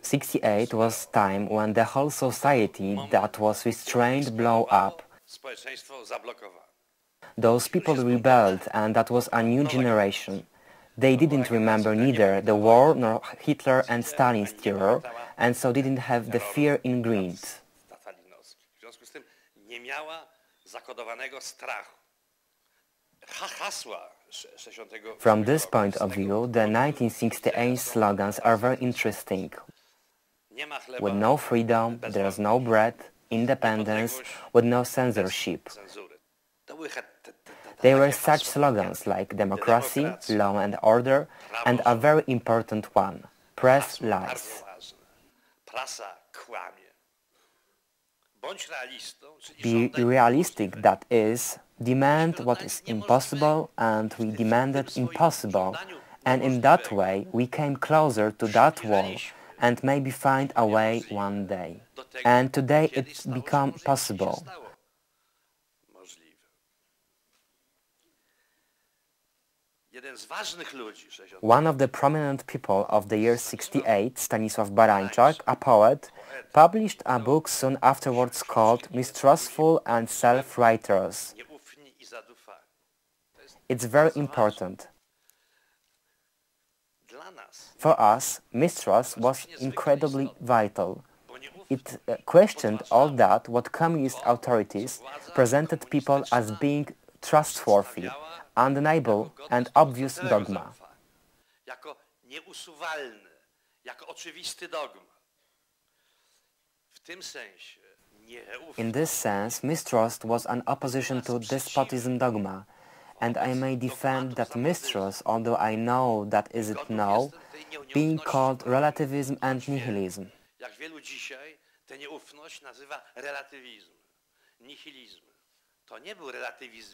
'68 was time when the whole society that was restrained blew up. Those people rebelled, and that was a new generation. They didn't remember neither the war nor Hitler and Stalin's terror, and so didn't have the fear ingrained. From this point of view, the 1968 slogans are very interesting. With no freedom, there is no bread, independence, with no censorship. There were such slogans like democracy, law and order, and a very important one, press lies. Be realistic, that is, demand what is impossible, and we demanded impossible, and in that way we came closer to that wall and maybe find a way one day. And today it's become possible. One of the prominent people of the year 68, Stanisław Barańczak, a poet, published a book soon afterwards called Mistrustful and Self-Righteous. It's very important. For us, mistrust was incredibly vital. It questioned all that what communist authorities presented people as being trustworthy, undeniable and obvious dogma. In this sense, mistrust was an opposition to despotism dogma, and I may defend that mistrust, although I know that is it now, being called relativism and nihilism.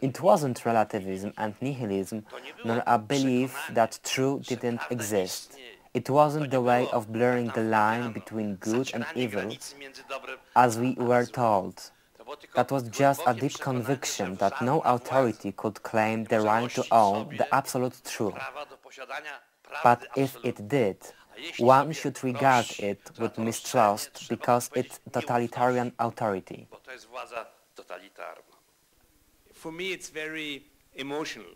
It wasn't relativism and nihilism, nor a belief that truth didn't exist. It wasn't the way of blurring the line between good and evil, as we were told. That was just a deep conviction that no authority could claim the right to own the absolute truth. But if it did, one should regard it with mistrust because it's totalitarian authority. For me, it's very emotional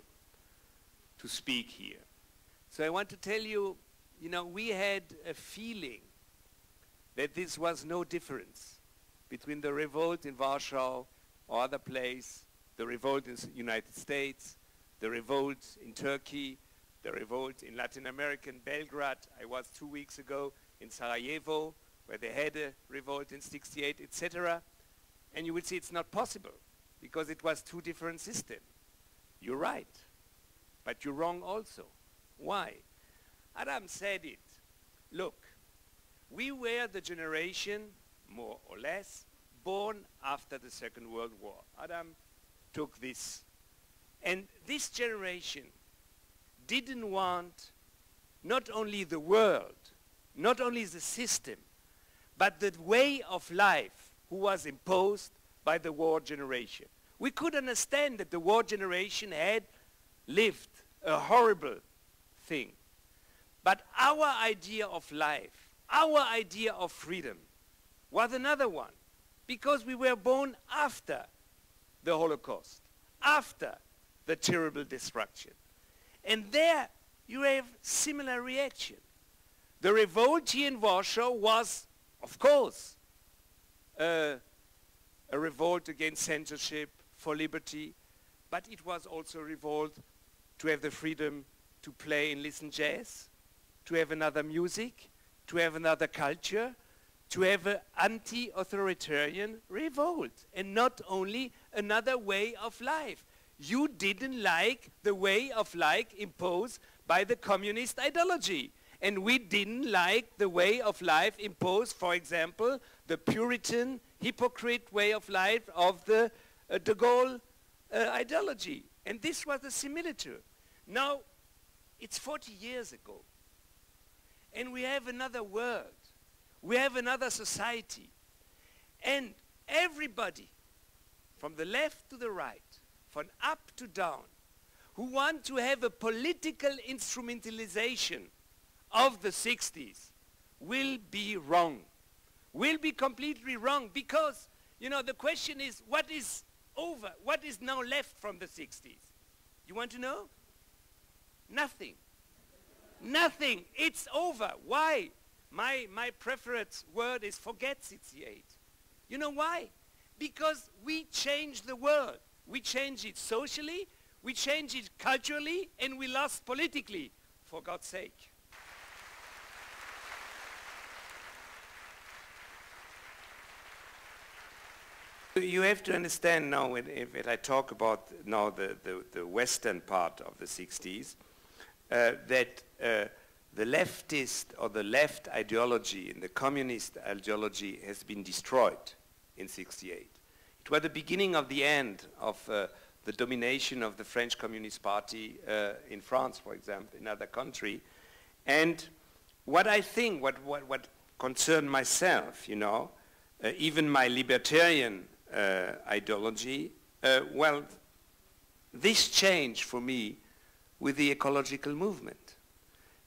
to speak here. So I want to tell you, we had a feeling that this was no difference between the revolt in Warsaw or other place, the revolt in the United States, the revolt in Turkey, the revolt in Latin America, in Belgrade. I was 2 weeks ago in Sarajevo, where they had a revolt in '68, etc. And you would see it's not possible, because it was two different systems. You're right, but you're wrong also. Why? Adam said it. Look, we were the generation, more or less, born after the Second World War. Adam took this. And this generation didn't want not only the world, not only the system, but the way of life who was imposed by the war generation. We could understand that the war generation had lived a horrible thing. But our idea of life, our idea of freedom, was another one, because we were born after the Holocaust, after the terrible destruction. And there you have similar reaction. The revolt here in Warsaw was, of course, a revolt against censorship, for liberty, but it was also a revolt to have the freedom to play and listen jazz, to have another music, to have another culture, to have an anti-authoritarian revolt, and not only another way of life. You didn't like the way of life imposed by the communist ideology, and we didn't like the way of life imposed, for example, the Puritan, hypocrite way of life of the de Gaulle ideology. And this was the similitude. Now, it's 40 years ago. And we have another world. We have another society. And everybody, from the left to the right, from up to down, who want to have a political instrumentalization of the 60s will be wrong, will be completely wrong, because, you know, the question is, what is over? What is now left from the 60s? You want to know? Nothing. Nothing. It's over. Why? My preferred word is forget 68. You know why? Because we changed the world. We changed it socially, we changed it culturally, and we lost politically, for God's sake. You have to understand now, when I talk about now the Western part of the 60s, that the leftist or the left ideology and the communist ideology has been destroyed in 68. It was the beginning of the end of the domination of the French Communist Party in France, for example, in other countries. And what I think, what concerned myself, you know, even my libertarian ideology, well, this changed for me with the ecological movement.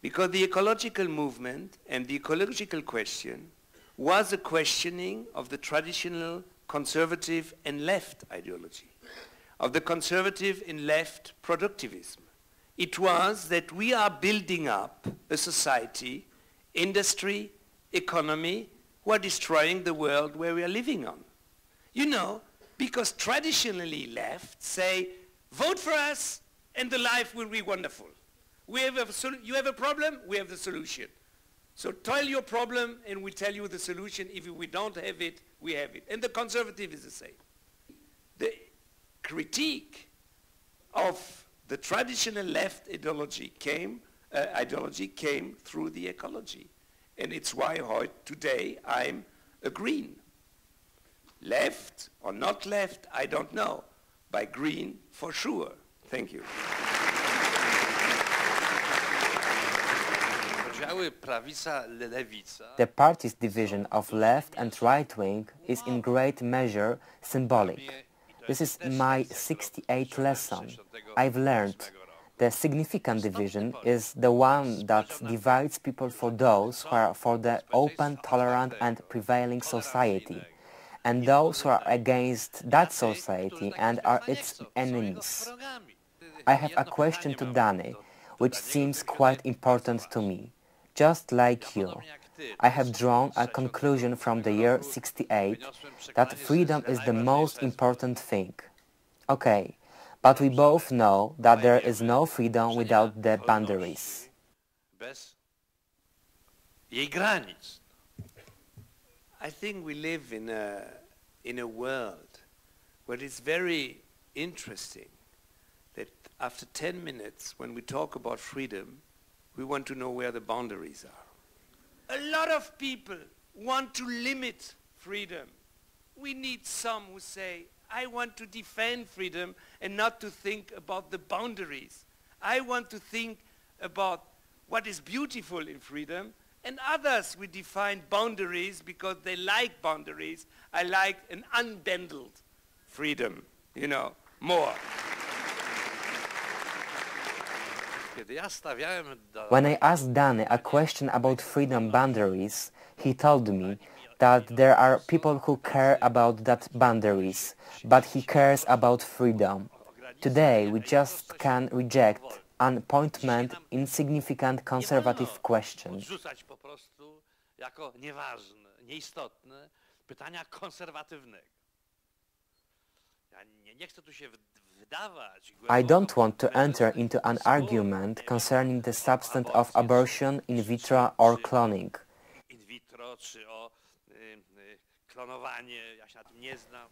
Because the ecological movement and the ecological question was a questioning of the traditional conservative and left ideology, of the conservative and left productivism. It was that we are building up a society, industry, economy, who are destroying the world where we are living on. You know, because traditionally left say, vote for us and the life will be wonderful. You have a problem, we have the solution. So tell your problem and we tell you the solution. If we don't have it, we have it. And the conservative is the same. The critique of the traditional left ideology came through the ecology. And it's why today I'm a green. Left or not left, I don't know. By green, for sure. Thank you. The party's division of left and right wing is in great measure symbolic. This is my 68th lesson. I've learned the significant division is the one that divides people for those who are for the open, tolerant and prevailing society, and those who are against that society and are its enemies. I have a question to Danny, which seems quite important to me. Just like you, I have drawn a conclusion from the year 68 that freedom is the most important thing. Okay, but we both know that there is no freedom without the boundaries. I think we live in a world where it's very interesting that after 10 minutes, when we talk about freedom, we want to know where the boundaries are. A lot of people want to limit freedom. We need some who say, I want to defend freedom and not to think about the boundaries. I want to think about what is beautiful in freedom, and others will define boundaries because they like boundaries. I like an unbundled freedom, you know, more. When I asked Danny a question about freedom boundaries, he told me that there are people who care about that boundaries, but he cares about freedom. Today we just can reject an appointment insignificant conservative question. I don't want to enter into an argument concerning the substance of abortion, in vitro or cloning.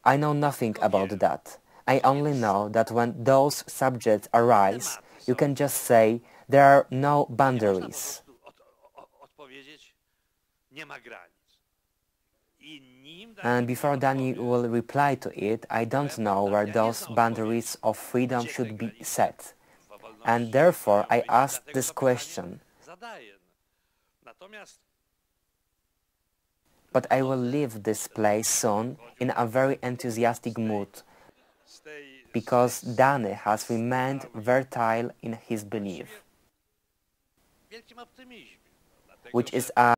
I know nothing about that. I only know that when those subjects arise, you can just say there are no boundaries. And before Danny will reply to it, I don't know where those boundaries of freedom should be set. And therefore I asked this question. But I will leave this place soon in a very enthusiastic mood, because Danny has remained fertile in his belief, which is a